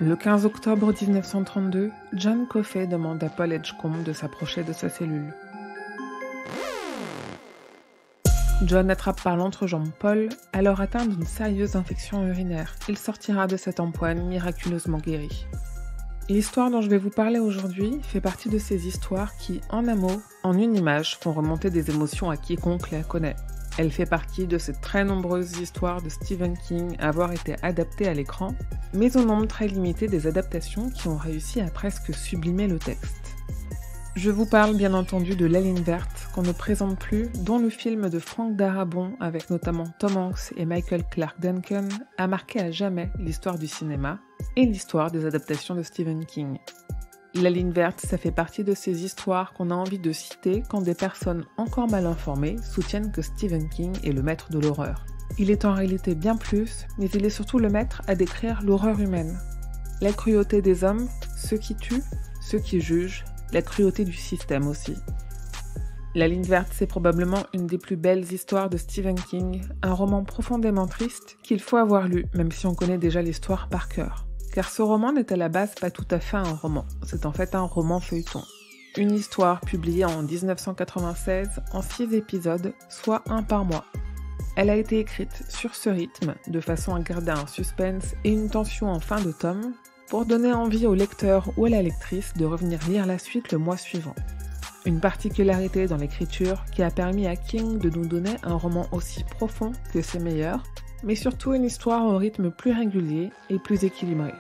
Le 15 octobre 1932, John Coffey demande à Paul Edgecombe de s'approcher de sa cellule. John attrape par l'entrejambe Paul, alors atteint d'une sérieuse infection urinaire. Il sortira de cette empoigne miraculeusement guéri. L'histoire dont je vais vous parler aujourd'hui fait partie de ces histoires qui, en un mot, en une image, font remonter des émotions à quiconque la connaît. Elle fait partie de ces très nombreuses histoires de Stephen King à avoir été adaptées à l'écran, mais au nombre très limité des adaptations qui ont réussi à presque sublimer le texte. Je vous parle bien entendu de La Ligne verte, qu'on ne présente plus, dont le film de Frank Darabont, avec notamment Tom Hanks et Michael Clarke Duncan, a marqué à jamais l'histoire du cinéma et l'histoire des adaptations de Stephen King. La Ligne verte, ça fait partie de ces histoires qu'on a envie de citer quand des personnes encore mal informées soutiennent que Stephen King est le maître de l'horreur. Il est en réalité bien plus, mais il est surtout le maître à décrire l'horreur humaine. La cruauté des hommes, ceux qui tuent, ceux qui jugent, la cruauté du système aussi. La Ligne verte, c'est probablement une des plus belles histoires de Stephen King, un roman profondément triste qu'il faut avoir lu, même si on connaît déjà l'histoire par cœur. Car ce roman n'est à la base pas tout à fait un roman, c'est en fait un roman feuilleton. Une histoire publiée en 1996 en 6 épisodes, soit un par mois. Elle a été écrite sur ce rythme, de façon à garder un suspense et une tension en fin de tome, pour donner envie au lecteur ou à la lectrice de revenir lire la suite le mois suivant. Une particularité dans l'écriture qui a permis à King de nous donner un roman aussi profond que ses meilleurs, mais surtout une histoire au rythme plus régulier et plus équilibré.